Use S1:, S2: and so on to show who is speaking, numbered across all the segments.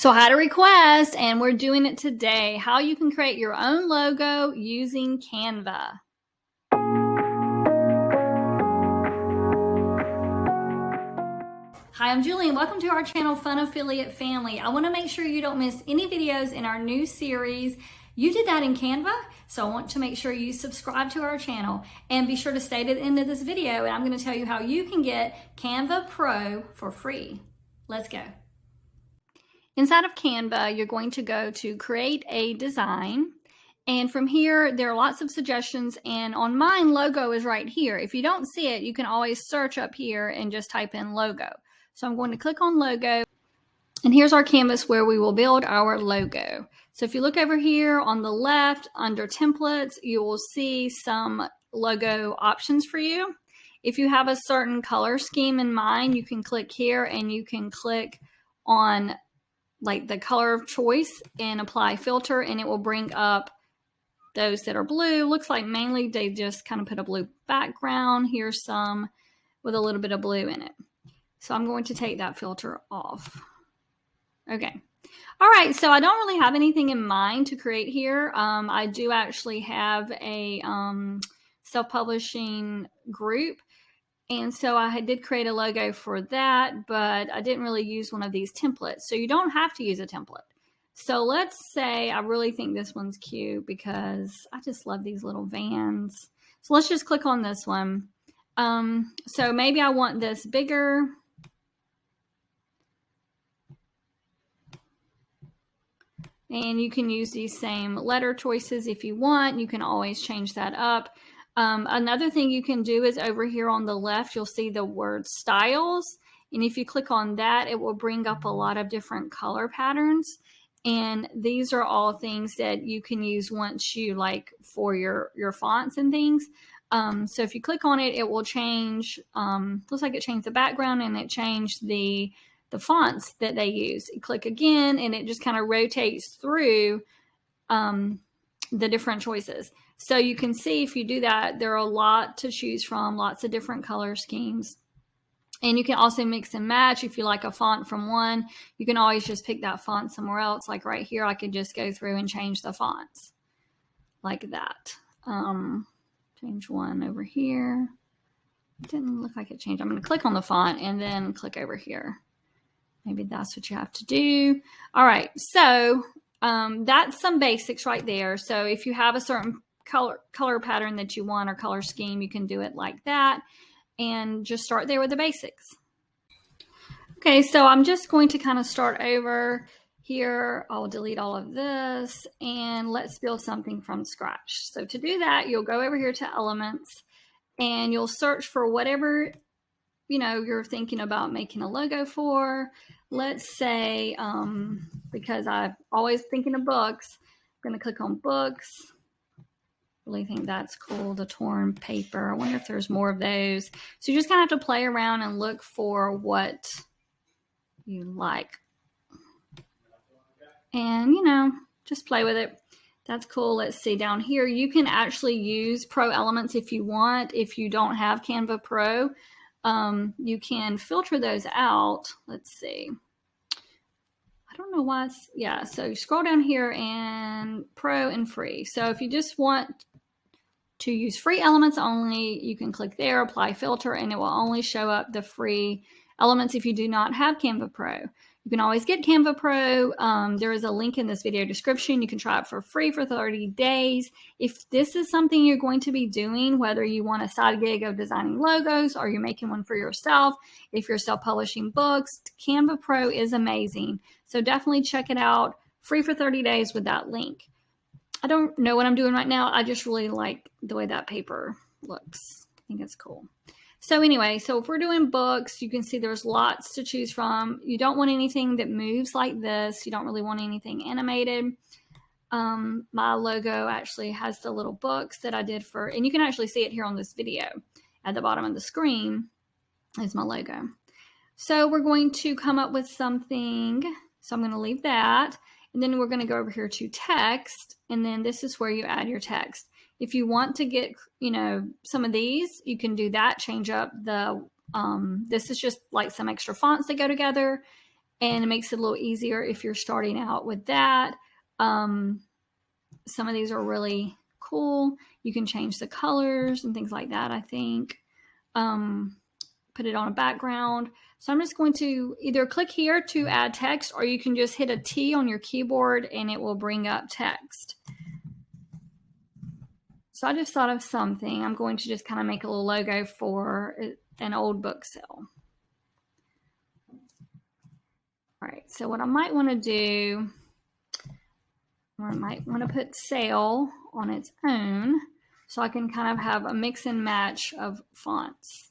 S1: So I had a request and we're doing it today. How you can create your own logo using Canva. Hi, I'm Julie and welcome to our channel, Fun Affiliate Family. I want to make sure you don't miss any videos in our new series. You did that in Canva, so I want to make sure you subscribe to our channel and be sure to stay to the end of this video and I'm going to tell you how you can get Canva Pro for free. Let's go. Inside of Canva, you're going to go to create a design. And from here, there are lots of suggestions. And on mine, logo is right here. If you don't see it, you can always search up here and just type in logo. So I'm going to click on logo. And here's our canvas where we will build our logo. So if you look over here on the left under templates, you will see some logo options for you. If you have a certain color scheme in mind, you can click here and you can click on like the color of choice and apply filter and it will bring up those that are blue. Looks like mainly they just kind of put a blue background. Here's some with a little bit of blue in it. So I'm going to take that filter off. Okay. All right. So I don't really have anything in mind to create here. I do actually have a self-publishing group. And so I did create a logo for that, but I didn't really use one of these templates. So you don't have to use a template. So let's say I really think this one's cute because I just love these little vans. So let's just click on this one. So maybe I want this bigger. And you can use these same letter choices if you want. You can always change that up. Another thing you can do is over here on the left, you'll see the word styles. And if you click on that, it will bring up a lot of different color patterns. And these are all things that you can use once you like for your fonts and things. So if you click on it, it will change, looks like it changed the background and it changed the fonts that they use. You click again and it just kind of rotates through the different choices. So you can see if you do that, there are a lot to choose from, lots of different color schemes. And you can also mix and match. If you like a font from one, you can always just pick that font somewhere else. Like right here, I could just go through and change the fonts like that. Change one over here. It didn't look like it changed. I'm going to click on the font and then click over here. Maybe that's what you have to do. All right, so that's some basics right there. So if you have a certain color pattern that you want or color scheme, you can do it like that and just start there with the basics. Okay, so I'm just going to kind of start over here. I'll delete all of this and let's build something from scratch. So to do that, you'll go over here to elements and you'll search for whatever you're thinking about making a logo for. Let's say, because I'm always thinking of books, I'm going to click on books. Really think that's cool, the torn paper. I wonder if there's more of those. So you just kind of have to play around and look for what you like. And, just play with it. That's cool. Let's see down here. You can actually use Pro Elements if you want. If you don't have Canva Pro, you can filter those out. Let's see. I don't know why so you scroll down here and Pro and free. So if you just want to use free elements only, you can click there, apply filter, and it will only show up the free elements if you do not have Canva Pro. You can always get Canva Pro. There is a link in this video description. You can try it for free for 30 days. If this is something you're going to be doing, whether you want a side gig of designing logos or you're making one for yourself, if you're self-publishing books, Canva Pro is amazing. So definitely check it out. Free for 30 days with that link. I don't know what I'm doing right now. I just really like the way that paper looks. I think it's cool. So anyway, so if we're doing books, you can see there's lots to choose from. You don't want anything that moves like this. You don't really want anything animated. My logo actually has the little books that I did and you can actually see it here on this video. At the bottom of the screen is my logo. So we're going to come up with something. So I'm going to leave that. And then we're going to go over here to text. And then this is where you add your text. If you want to get, some of these, you can do that. Change up the, this is just like some extra fonts that go together. and it makes it a little easier if you're starting out with that. Some of these are really cool. You can change the colors and things like that, I think. Put it on a background. So I'm just going to either click here to add text, or you can just hit a T on your keyboard and it will bring up text. So I just thought of something. I'm going to just kind of make a little logo for an old book sale. All right, so what I might want to do, or I might want to put sale on its own so I can kind of have a mix and match of fonts.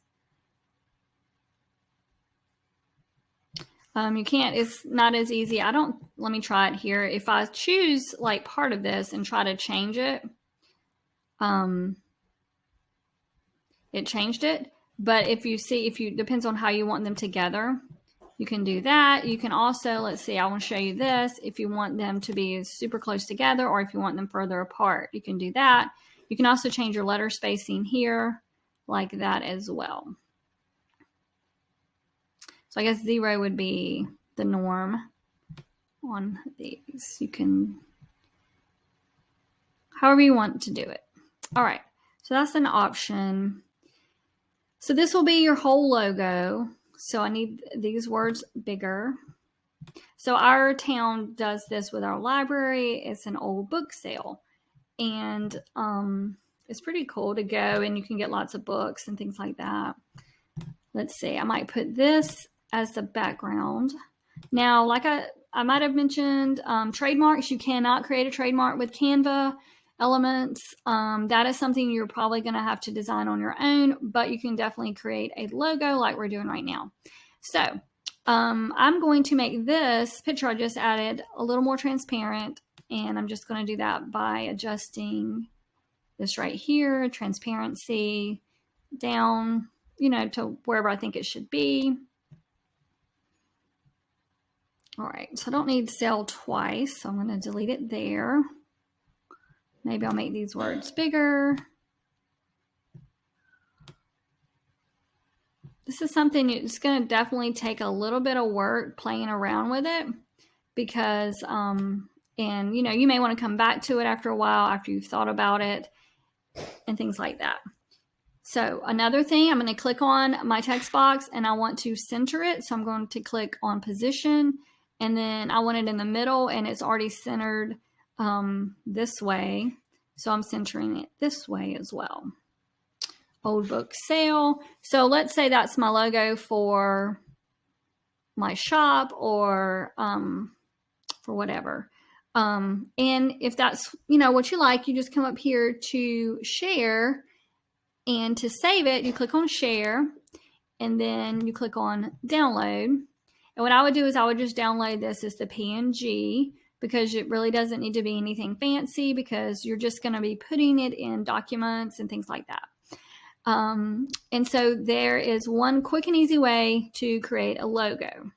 S1: You can't, it's not as easy. Let me try it here. If I choose like part of this and try to change it, it changed it. But if you see, depends on how you want them together, you can do that. You can also, let's see, I want to show you this. If you want them to be super close together, or if you want them further apart, you can do that. You can also change your letter spacing here like that as well. So I guess 0 would be the norm on these. You can, however you want to do it. All right, so that's an option. So this will be your whole logo. So I need these words bigger. So our town does this with our library. It's an old book sale. And it's pretty cool to go, and you can get lots of books and things like that. Let's see, I might put this as the background. Now, like I might have mentioned, trademarks, you cannot create a trademark with Canva elements. That is something you're probably going to have to design on your own, but you can definitely create a logo like we're doing right now. So I'm going to make this picture I just added a little more transparent, and I'm just going to do that by adjusting this right here, transparency down, to wherever I think it should be. All right, so I don't need sell twice, so I'm going to delete it there. Maybe I'll make these words bigger. This is something it's going to definitely take a little bit of work playing around with it, because, and you may want to come back to it after a while, after you've thought about it and things like that. So another thing, I'm going to click on my text box and I want to center it. So I'm going to click on position, and then I want it in the middle, and it's already centered this way. So I'm centering it this way as well. Old book sale. So let's say that's my logo for my shop, or for whatever. And if that's, what you like, you just come up here to share, and to save it, you click on share, and then you click on download. And what I would do is I would just download this as the PNG, because it really doesn't need to be anything fancy, because you're just going to be putting it in documents and things like that. And so there is one quick and easy way to create a logo.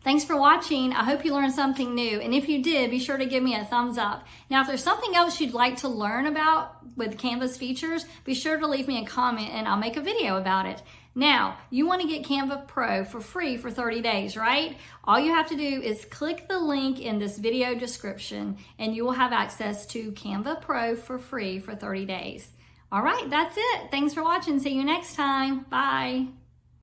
S1: Thanks for watching. I hope you learned something new. And if you did, be sure to give me a thumbs up. Now, if there's something else you'd like to learn about with Canva's features, be sure to leave me a comment and I'll make a video about it. Now, you want to get Canva Pro for free for 30 days, right? All you have to do is click the link in this video description and you will have access to Canva Pro for free for 30 days. All right, that's it. Thanks for watching. See you next time. Bye.